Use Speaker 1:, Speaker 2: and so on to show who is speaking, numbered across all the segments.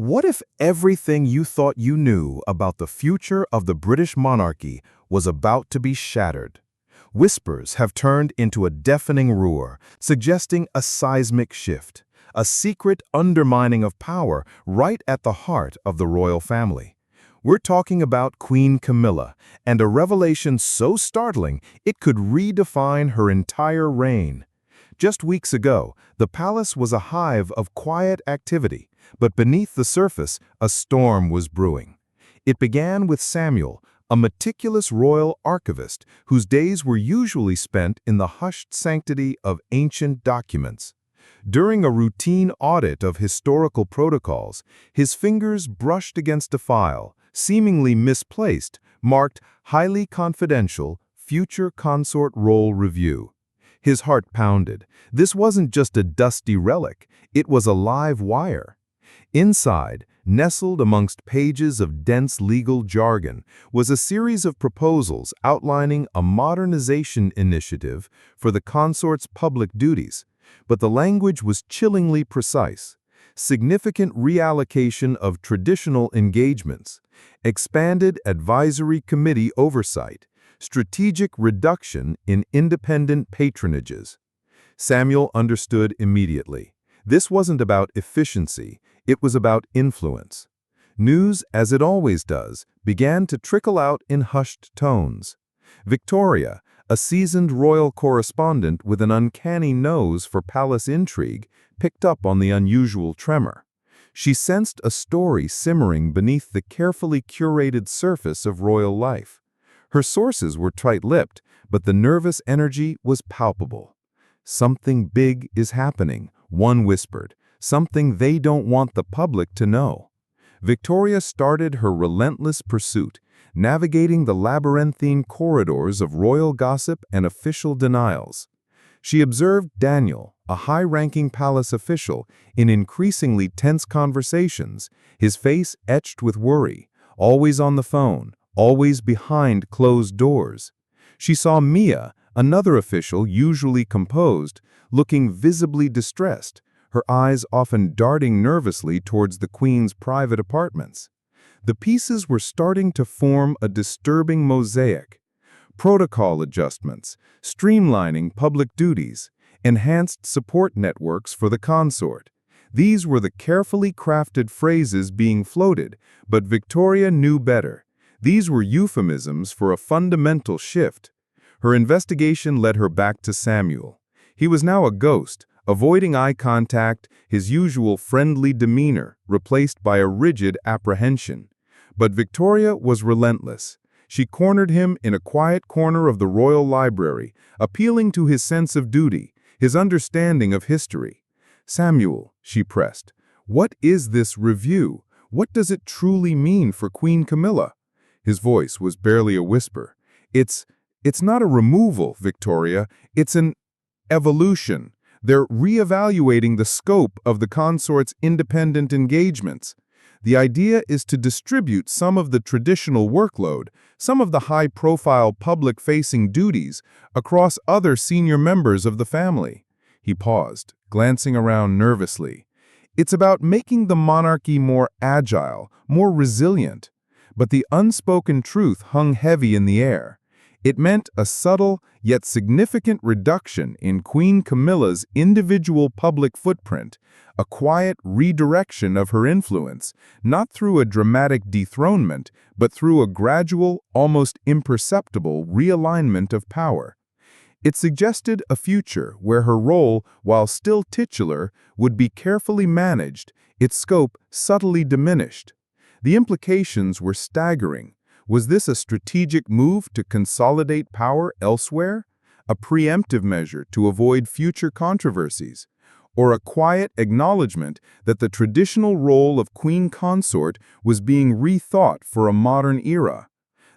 Speaker 1: What if everything you thought you knew about the future of the British monarchy was about to be shattered? Whispers have turned into a deafening roar, suggesting a seismic shift, a secret undermining of power right at the heart of the royal family. We're talking about Queen Camilla, and a revelation so startling it could redefine her entire reign. Just weeks ago, the palace was a hive of quiet activity, but beneath the surface, a storm was brewing. It began with Samuel, a meticulous royal archivist whose days were usually spent in the hushed sanctity of ancient documents. During a routine audit of historical protocols, his fingers brushed against a file, seemingly misplaced, marked Highly Confidential Future Consort Roll Review. His heart pounded. This wasn't just a dusty relic, it was a live wire. Inside, nestled amongst pages of dense legal jargon, was a series of proposals outlining a modernization initiative for the consort's public duties. But the language was chillingly precise. Significant reallocation of traditional engagements, expanded advisory committee oversight, strategic reduction in independent patronages. Samuel understood immediately. This wasn't about efficiency, it was about influence. News, as it always does, began to trickle out in hushed tones. Victoria, a seasoned royal correspondent with an uncanny nose for palace intrigue, picked up on the unusual tremor. She sensed a story simmering beneath the carefully curated surface of royal life. Her sources were tight-lipped, but the nervous energy was palpable. "Something big is happening," one whispered. "Something they don't want the public to know." Victoria started her relentless pursuit, navigating the labyrinthine corridors of royal gossip and official denials. She observed Daniel, a high-ranking palace official, in increasingly tense conversations, his face etched with worry, always on the phone, always behind closed doors. She saw Mia, another official usually composed, looking visibly distressed, her eyes often darting nervously towards the Queen's private apartments. The pieces were starting to form a disturbing mosaic. Protocol adjustments, streamlining public duties, enhanced support networks for the consort. These were the carefully crafted phrases being floated, but Victoria knew better. These were euphemisms for a fundamental shift. Her investigation led her back to Samuel. He was now a ghost, avoiding eye contact, his usual friendly demeanor replaced by a rigid apprehension. But Victoria was relentless. She cornered him in a quiet corner of the royal library, appealing to his sense of duty, his understanding of history. "Samuel," she pressed, "what is this review? What does it truly mean for Queen Camilla?" His voice was barely a whisper. It's not a removal, Victoria. It's an evolution. They're reevaluating the scope of the consort's independent engagements. The idea is to distribute some of the traditional workload, some of the high-profile public-facing duties, across other senior members of the family. He paused, glancing around nervously. It's about making the monarchy more agile, more resilient. But the unspoken truth hung heavy in the air. It meant a subtle, yet significant reduction in Queen Camilla's individual public footprint, a quiet redirection of her influence, not through a dramatic dethronement, but through a gradual, almost imperceptible realignment of power. It suggested a future where her role, while still titular, would be carefully managed, its scope subtly diminished. The implications were staggering. Was this a strategic move to consolidate power elsewhere? A preemptive measure to avoid future controversies? Or a quiet acknowledgement that the traditional role of queen consort was being rethought for a modern era?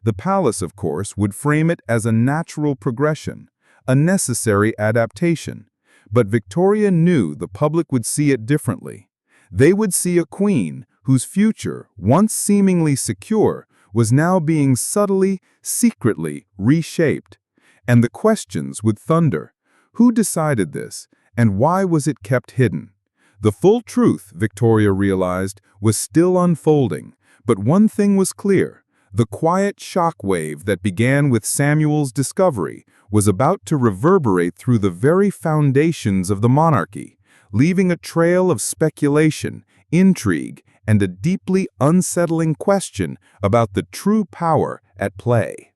Speaker 1: The palace, of course, would frame it as a natural progression, a necessary adaptation. But Victoria knew the public would see it differently. They would see a queen whose future, once seemingly secure, was now being subtly, secretly reshaped. And the questions would thunder. Who decided this, and why was it kept hidden? The full truth, Victoria realized, was still unfolding, but one thing was clear. The quiet shockwave that began with Samuel's discovery was about to reverberate through the very foundations of the monarchy, leaving a trail of speculation, intrigue, and a deeply unsettling question about the true power at play.